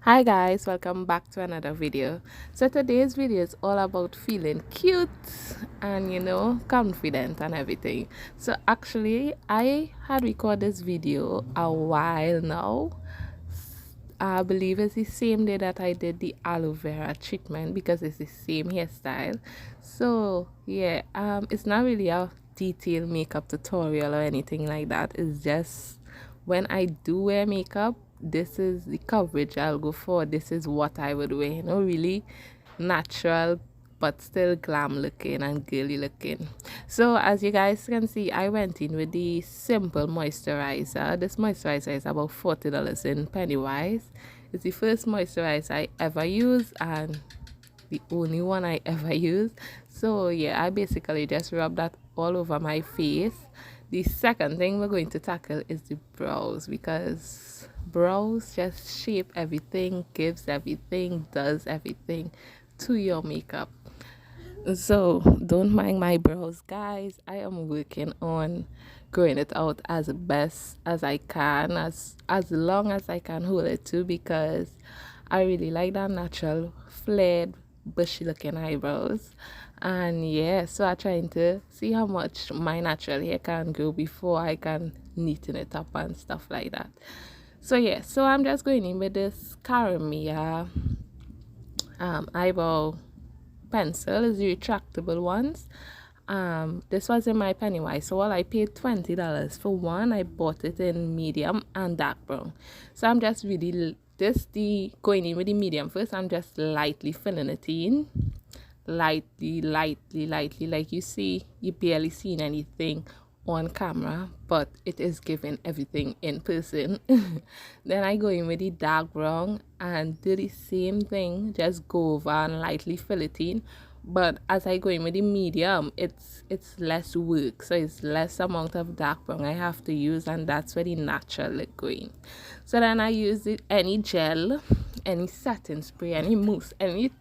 Hi guys, welcome back to another video. So today's video is all about feeling cute and confident and everything. So actually I had recorded this video a while now. I believe it's the same day that I did the aloe vera treatment because it's the same hairstyle. So yeah, it's not really a detailed makeup tutorial or anything like that. It's just when I do wear makeup, this is the coverage I'll go for. This is what I would wear. Really natural but still glam looking and girly looking. So as you guys can see, I went in with the simple moisturizer. This moisturizer is about $40 in Pennywise. It's the first moisturizer I ever used and the only one I ever used. So yeah, I basically just rub that all over my face. The second thing we're going to tackle is the brows, because brows just shape everything, gives everything, does everything to your makeup. So don't mind my brows, guys. I am working on growing it out as best as I can, as long as I can hold it to, because I really like that natural flared bushy looking eyebrows. And yeah, so I'm trying to see how much my natural hair can grow before I can neaten it up and stuff like that. So yeah, so I'm just going in with this Caramia eyebrow pencil. Is the retractable ones. This was in my Pennywise, so while I paid $20 for one, I bought it in medium and dark brown. So I'm just really going in with the medium first. I'm just lightly filling it in, lightly, like you see, you barely seen anything on camera, but it is giving everything in person. Then I go in with the dark brown and do the same thing, just go over and lightly fill it in. But as I go in with the medium, it's less work, so it's less amount of dark brown I have to use, and that's where the natural look going. So then I use any gel, any satin spray, any mousse, any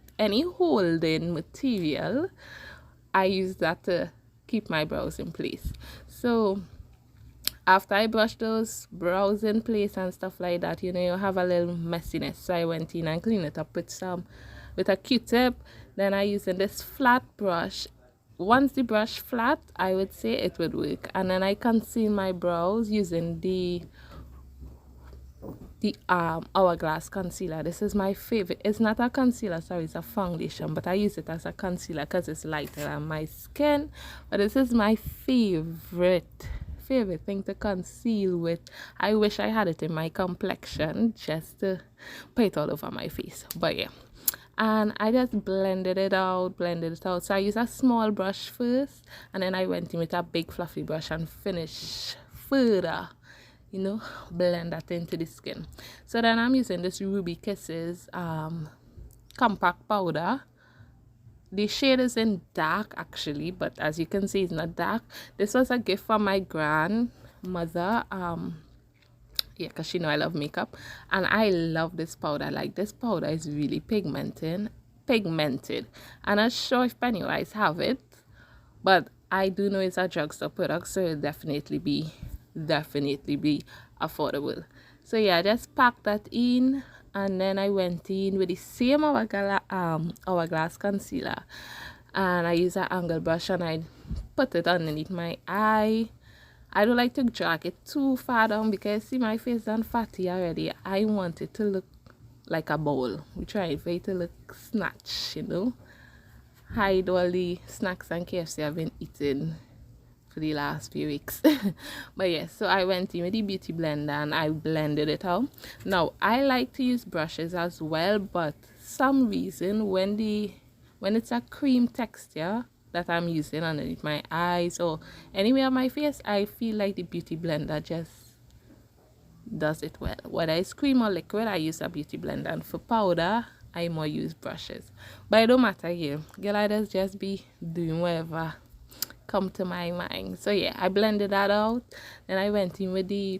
holding material. I use that to keep my brows in place. So after I brush those brows in place and stuff like that, you have a little messiness. So I went in and cleaned it up with a Q-tip. Then I using this flat brush. Once the brush flat, I would say it would work. And then I conceal my brows using the hourglass concealer. This is my favorite. It's not a concealer, sorry, it's a foundation, but I use it as a concealer because it's lighter on my skin. But this is my favorite thing to conceal with. I wish I had it in my complexion just to put it all over my face, but yeah. And I just blended it out. So I use a small brush first, and then I went in with a big fluffy brush and finish further, blend that into the skin. So then I'm using this Ruby Kisses compact powder. The shade is in dark actually, but as you can see, it's not dark. This was a gift from my grandmother. Yeah, because she know I love makeup, and I love this powder. Like, this powder is really pigmented. I'm not sure if Pennywise have it, but I do know it's a drugstore product, so it'll definitely be affordable. So yeah, I just packed that in, and then I went in with the same hourglass concealer, and I use an angle brush and I put it underneath my eye. I don't like to drag it too far down because see my face done fatty already. I want it to look like a bowl. We try for it to look snatch, hide all the snacks and KFC I've been eating for the last few weeks. But yes, so I went in with the beauty blender and I blended it out. Now I like to use brushes as well, but some reason when it's a cream texture that I'm using underneath my eyes or anywhere on my face, I feel like the beauty blender just does it well. Whether it's cream or liquid, I use a beauty blender, and for powder I more use brushes. But it don't matter here, girl, I just be doing whatever come to my mind. So yeah, I blended that out. Then I went in with the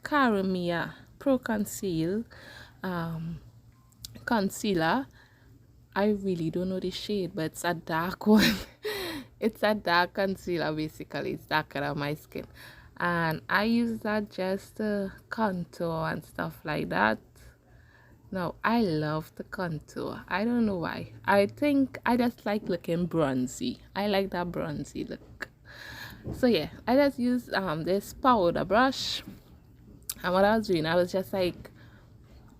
Caramia Pro Conceal concealer. I really don't know the shade, but it's a dark one. It's a dark concealer basically. It's darker than my skin, and I use that just to contour and stuff like that. Now, I love the contour. I don't know why. I think I just like looking bronzy. I like that bronzy look. So yeah, I just used this powder brush, and what I was doing, I was just like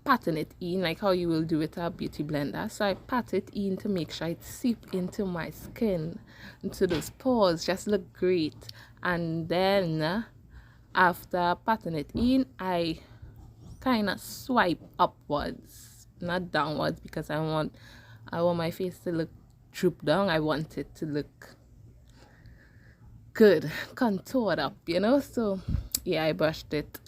patting it in like how you will do with a beauty blender. So I pat it in to make sure it seep into my skin, into those pores, just look great. And then after patting it in, I kind of swipe upwards, not downwards, because I want my face to look droop down. I want it to look good, contoured up, so yeah, I brushed it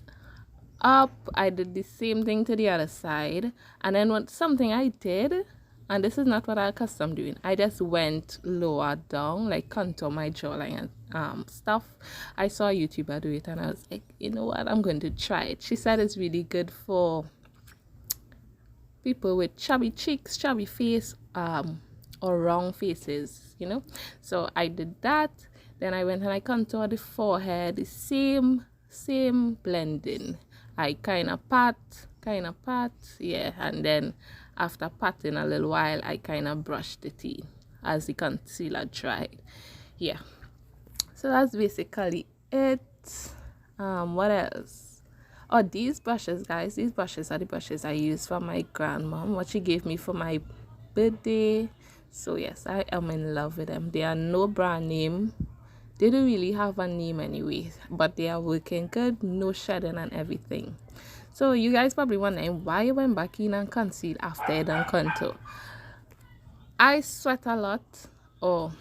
up. I did the same thing to the other side, and then something I did, and this is not what I accustomed doing, I just went lower down, like contour my jawline and stuff. I saw a YouTuber do it, and I was like, you know what, I'm going to try it. She said it's really good for people with chubby cheeks, chubby face, or round faces, so I did that. Then I went and I contoured the forehead, the same blending. I kind of pat, yeah, and then after patting a little while, I kind of brushed it in as the concealer dried. Yeah, so that's basically it. What else? Oh, these brushes, guys, these brushes are the brushes I use for my grandmom, what she gave me for my birthday. So yes, I am in love with them. They are no brand name. They don't really have a name anyway, but they are working good, no shedding and everything. So you guys probably wondering why I went back in and conceal after I done contour. I sweat a lot, or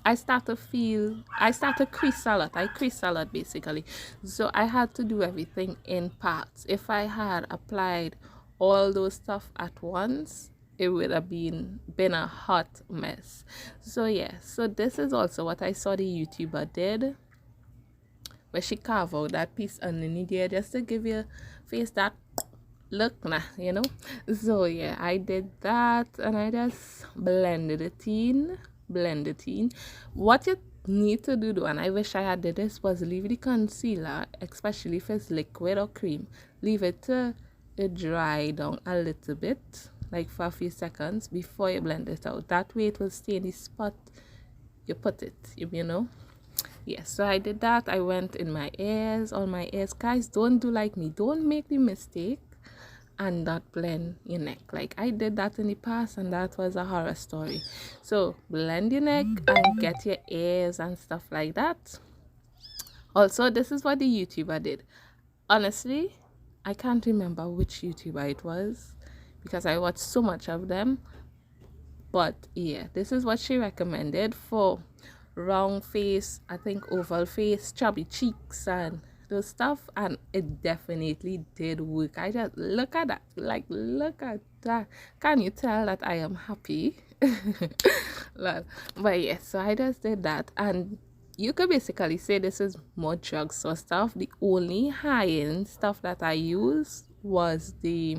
I start to crease a lot. I crease a lot basically. So I had to do everything in parts. If I had applied all those stuff at once, it would have been a hot mess. So yeah, so this is also what I saw the YouTuber did, where she carved out that piece underneath there just to give your face that look, so yeah, I did that, and I just blended it in. What you need to do though, and I wish I had did this, was leave the concealer, especially if it's liquid or cream, leave it to dry down a little bit, like for a few seconds before you blend it out. That way it will stay in the spot you put it, Yes, so I did that. I went in my ears, all my ears. Guys, don't do like me. Don't make the mistake and not blend your neck. Like I did that in the past, and that was a horror story. So blend your neck and get your ears and stuff like that. Also, this is what the YouTuber did. Honestly, I can't remember which YouTuber it was because I watched so much of them. But yeah, this is what she recommended for round face, I think oval face, chubby cheeks, and those stuff, and it definitely did work. I just look at that, like look at that. Can you tell that I am happy? Well, but yes, so I just did that, and you could basically say this is more drugstore stuff. The only high-end stuff that I used was the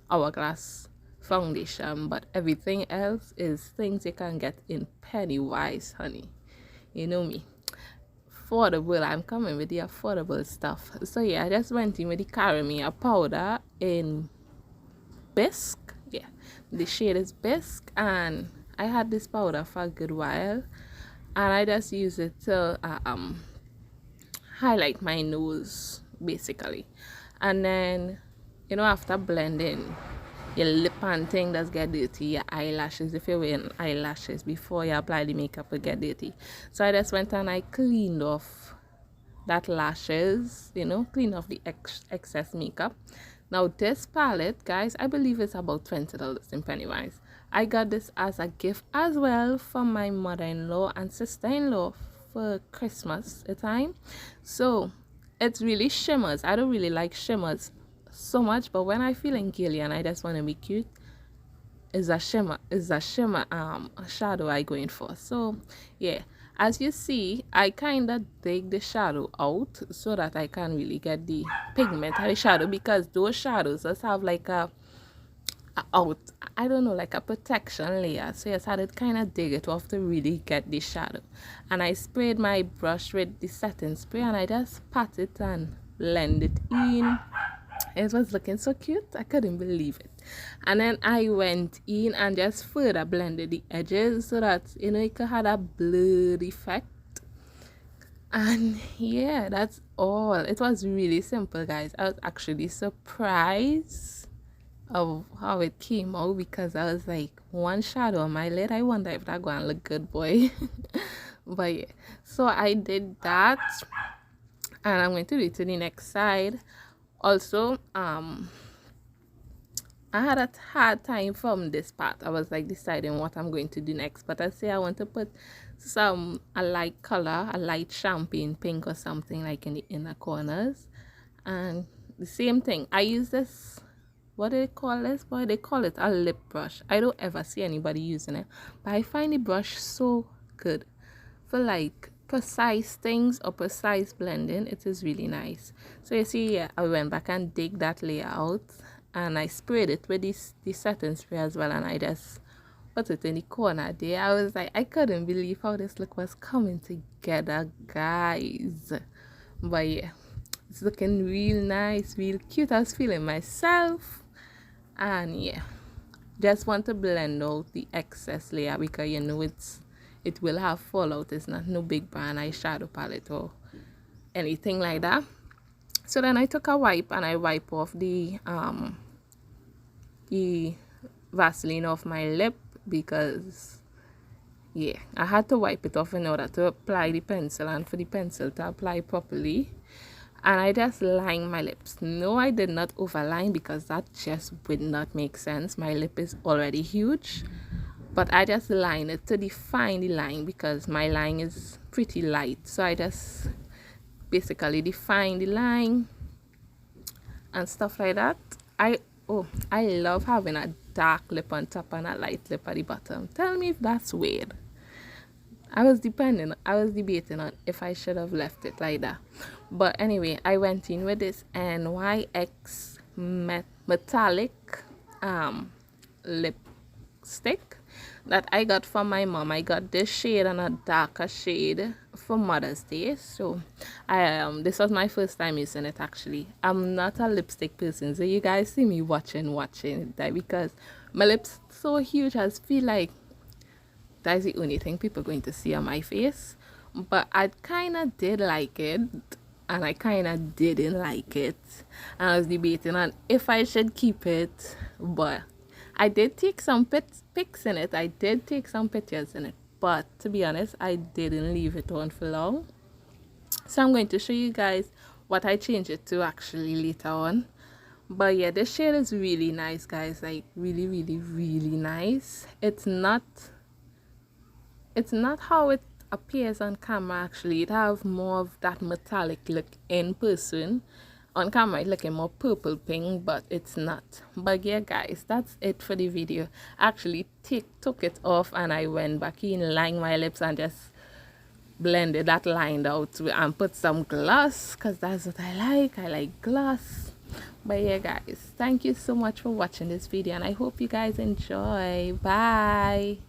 Hourglass foundation, but everything else is things you can get in Pennywise, honey. You know me, affordable. I'm coming with the affordable stuff. So yeah, I just went in with the caramel powder in Bisque. Yeah, the shade is Bisque, and I had this powder for a good while, and I just use it to highlight my nose basically. And then after blending, your lip and thing does get dirty, your eyelashes, if you're wearing eyelashes before you apply the makeup, will get dirty. So I just went and I cleaned off that lashes, clean off the excess makeup. Now this palette, guys, I believe it's about $20 in Pennywise. I got this as a gift as well from my mother-in-law and sister-in-law for Christmas time. So it's really shimmers. I don't really like shimmers so much, but when I feeling girly and I just want to be cute, is a shimmer shadow I going for. So yeah, as you see, I kind of dig the shadow out so that I can really get the pigment of the shadow, because those shadows just have like a I don't know, like a protection layer. So yes, I had to kind of dig it off to really get the shadow. And I sprayed my brush with the setting spray, and I just pat it and blend it in. It was looking so cute. I couldn't believe it. And then I went in and just further blended the edges so that, you know, it could have a blurred effect. And yeah, that's all. It was really simple, guys. I was actually surprised of how it came out because I was like, one shadow on my lid. I wonder if that gonna look good, boy. But yeah, so I did that, and I'm going to do it to the next side. Also, I had a hard time from this part. I was like deciding what I'm going to do next. But I say I want to put a light color, a light champagne pink or something like in the inner corners. And the same thing. I use this, what do they call this? Boy, they call it a lip brush. I don't ever see anybody using it. But I find the brush so good for like precise things or precise blending. It is really nice. So you see, yeah, I went back and dig that layer out. And I sprayed it with the setting spray as well, and I just put it in the corner there. I was like, I couldn't believe how this look was coming together, guys. But yeah, it's looking real nice, real cute. I was feeling myself. And yeah, just want to blend out the excess layer because you know it will have fallout. It's not no big brand eyeshadow palette or anything like that. So then I took a wipe and I wipe off the Vaseline off my lip because yeah, I had to wipe it off in order to apply the pencil and for the pencil to apply properly. And I just lined my lips. No, I did not overline because that just would not make sense. My lip is already huge. But I just lined it to define the line because my line is pretty light. So I just basically define the line and stuff like that. I love having a dark lip on top and a light lip at the bottom. Tell me if that's weird. I was debating on if I should have left it like that. But anyway, I went in with this NYX metallic lipstick that I got from my mom. I got this shade and a darker shade for Mother's Day. So this was my first time using it actually. I'm not a lipstick person, so you guys see me watching that because my lips so huge. I feel like that's the only thing people are going to see on my face. But I kind of did like it and I kind of didn't like it. And I was debating on if I should keep it, but I did take some pics in it. I did take some pictures in it. But to be honest, I didn't leave it on for long. So I'm going to show you guys what I changed it to actually later on. But yeah, this shade is really nice, guys. Like really, really, really nice. It's not how it appears on camera actually. It have more of that metallic look in person. On camera it's looking more purple pink, but it's not. But yeah, guys, that's it for the video. I actually took it off and I went back in, lined my lips and just blended that line out and put some gloss because that's what I like gloss. But yeah, guys, thank you so much for watching this video and I hope you guys enjoy. Bye.